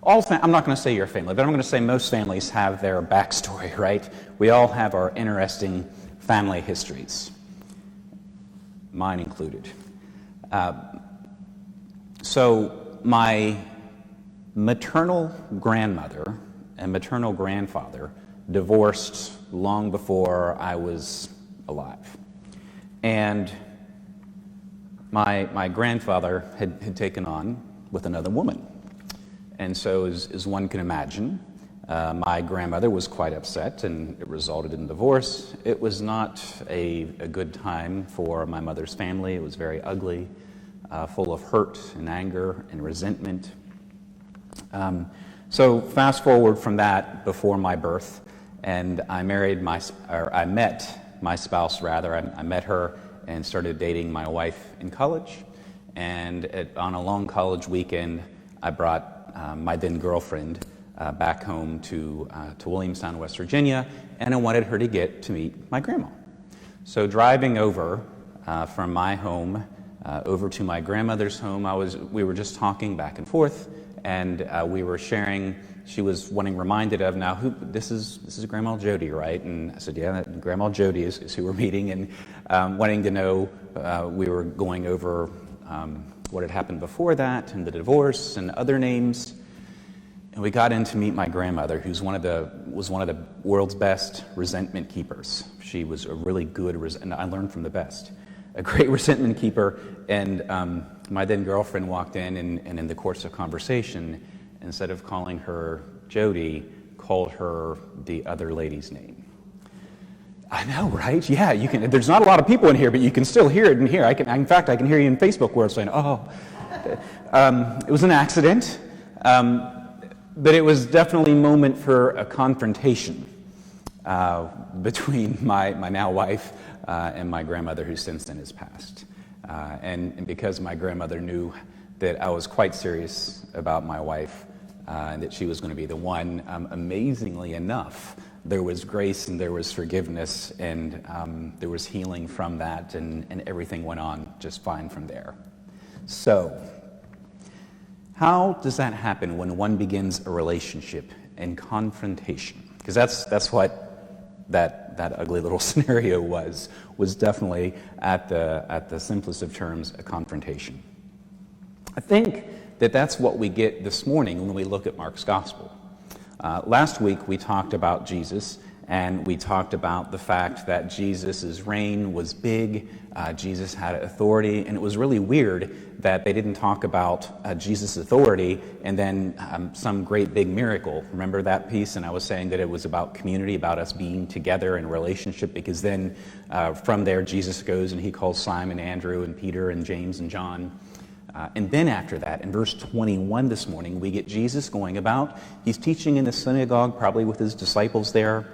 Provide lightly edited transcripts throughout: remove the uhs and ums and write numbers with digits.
I'm not going to say your family, but I'm going to say most families have their backstory, right? We all have our interesting family histories, mine included. So my maternal grandmother and maternal grandfather divorced long before I was alive. And my grandfather had taken on with another woman. And so, as one can imagine, my grandmother was quite upset, and it resulted in divorce. It was not a good time for my mother's family. It was very ugly, full of hurt and anger and resentment. So fast forward from that before my birth, and I met my spouse, rather. I met her and started dating my wife in college. And on a long college weekend, I brought my then girlfriend back home to Williamstown, West Virginia, and I wanted her to get to meet my grandma. So driving over from my home over to my grandmother's home, we were just talking back and forth, and we were sharing. She was wanting reminded of, now, this is Grandma Jody, right? And I said, yeah, Grandma Jody is who we're meeting, and wanting to know, we were going over what had happened before that, and the divorce, and other names. And we got in to meet my grandmother, who's one of the world's best resentment keepers. She was a really good, and I learned from the best, a great resentment keeper. And my then girlfriend walked in, and in the course of conversation, instead of calling her Jody, called her the other lady's name. I know, right? Yeah, you can. There's not a lot of people in here, but you can still hear it in here. In fact, I can hear you in Facebook words saying, "Oh." It was an accident, but it was definitely a moment for a confrontation between my now wife and my grandmother, who since then has passed. And because my grandmother knew that I was quite serious about my wife and that she was going to be the one, amazingly enough, there was grace and there was forgiveness, and there was healing from that, and everything went on just fine from there. So, how does that happen when one begins a relationship in confrontation? Because that's what that ugly little scenario was definitely at the simplest of terms, a confrontation. I think that's what we get this morning when we look at Mark's Gospel. Last week we talked about Jesus, and we talked about the fact that Jesus' reign was big, Jesus had authority, and it was really weird that they didn't talk about Jesus' authority and then some great big miracle. Remember that piece? And I was saying that it was about community, about us being together in relationship, because then from there Jesus goes and he calls Simon, Andrew, and Peter, and James, and John. And then after that, in verse 21 this morning, we get Jesus going about. He's teaching in the synagogue, probably with his disciples there.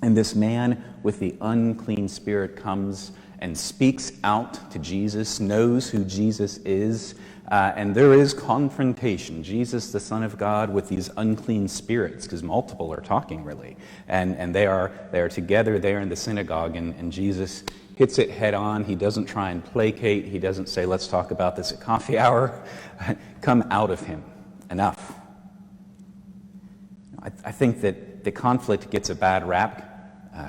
And this man with the unclean spirit comes and speaks out to Jesus, knows who Jesus is. And there is confrontation. Jesus, the Son of God, with these unclean spirits, because multiple are talking really. And they are together there in the synagogue, and Jesus hits it head on. He doesn't try and placate. He doesn't say, let's talk about this at coffee hour. Come out of him. Enough. I think that the conflict gets a bad rap.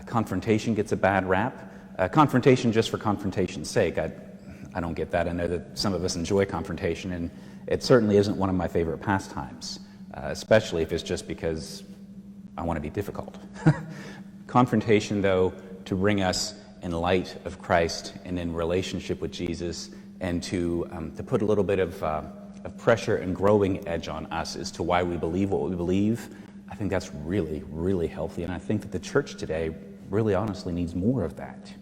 Confrontation gets a bad rap. Confrontation just for confrontation's sake. I don't get that. I know that some of us enjoy confrontation, and it certainly isn't one of my favorite pastimes, especially if it's just because I want to be difficult. Confrontation, though, to bring us in light of Christ and in relationship with Jesus, and to put a little bit of pressure and growing edge on us as to why we believe what we believe, I think that's really, really healthy. And I think that the church today really honestly needs more of that.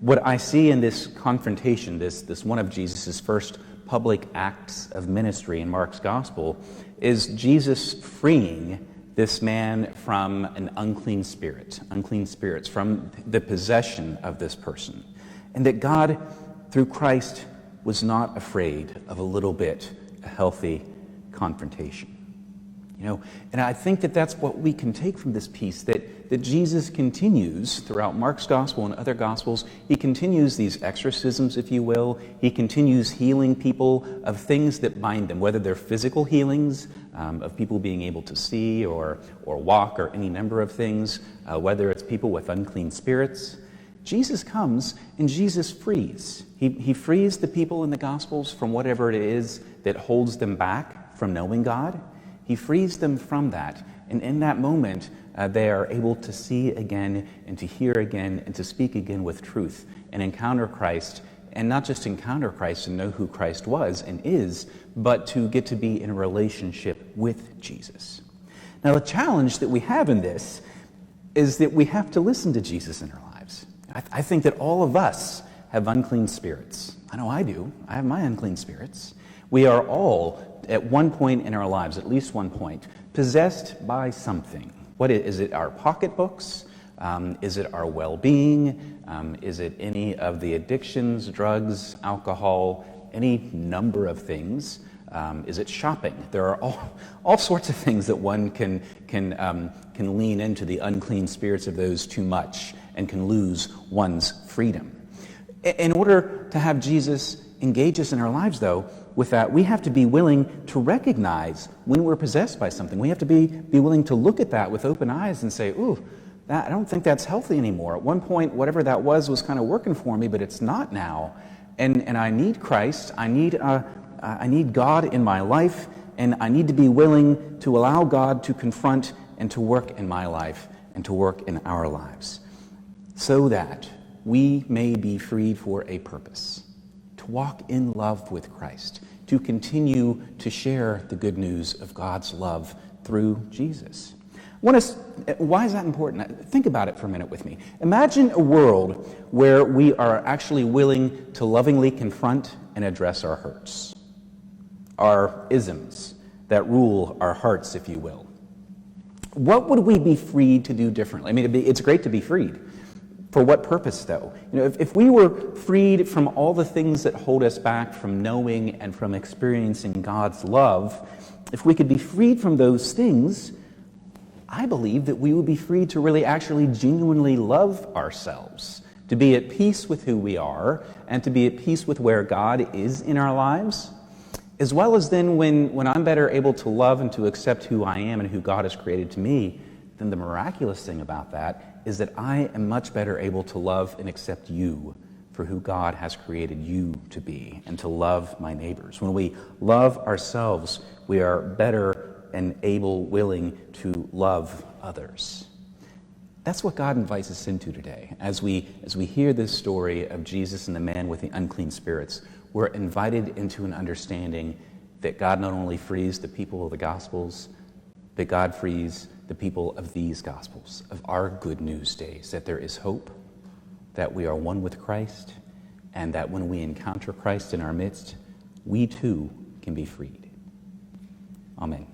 What I see in this confrontation, this one of Jesus' first public acts of ministry in Mark's Gospel, is Jesus freeing this man from an unclean spirits, from the possession of this person. And that God, through Christ, was not afraid of a little bit a healthy confrontation. And I think that that's what we can take from this piece, that Jesus continues throughout Mark's Gospel and other Gospels. He continues these exorcisms, if you will. He continues healing people of things that bind them, whether they're physical healings, of people being able to see or walk or any number of things, whether it's people with unclean spirits. Jesus comes and Jesus frees. He frees the people in the Gospels from whatever it is that holds them back from knowing God. He frees them from that. And in that moment, they are able to see again and to hear again and to speak again with truth and encounter Christ. And not just encounter Christ and know who Christ was and is, but to get to be in a relationship with Jesus. Now, the challenge that we have in this is that we have to listen to Jesus in our lives. I think that all of us have unclean spirits. I know I do. I have my unclean spirits. We are all, at one point in our lives, at least one point, possessed by something. What is it? Our pocketbooks? Is it our well-being? Is it any of the addictions, drugs, alcohol, any number of things? Is it shopping? There are all sorts of things that one can lean into the unclean spirits of those too much and can lose one's freedom. In order to have Jesus engage us in our lives, though, with that, we have to be willing to recognize when we're possessed by something. We have to be willing to look at that with open eyes and say, ooh, I don't think that's healthy anymore. At one point, whatever that was kind of working for me, but it's not now. And I need Christ. I need God in my life, and I need to be willing to allow God to confront and to work in my life and to work in our lives, so that we may be freed for a purpose, to walk in love with Christ, to continue to share the good news of God's love through Jesus. Why is that important? Think about it for a minute with me. Imagine a world where we are actually willing to lovingly confront and address our hurts, our isms that rule our hearts, if you will. What would we be freed to do differently? I mean, it's great to be freed. For what purpose, though? You know, if we were freed from all the things that hold us back from knowing and from experiencing God's love, if we could be freed from those things, I believe that we would be free to really actually genuinely love ourselves, to be at peace with who we are, and to be at peace with where God is in our lives, as well as then when I'm better able to love and to accept who I am and who God has created to me, then the miraculous thing about that is that I am much better able to love and accept you for who God has created you to be, and to love my neighbors. When we love ourselves, we are better and able, willing to love others. That's what God invites us into today. As we hear this story of Jesus and the man with the unclean spirits, we're invited into an understanding that God not only frees the people of the Gospels, but God frees the people of these Gospels, of our good news days, that there is hope, that we are one with Christ, and that when we encounter Christ in our midst, we too can be freed. Amen.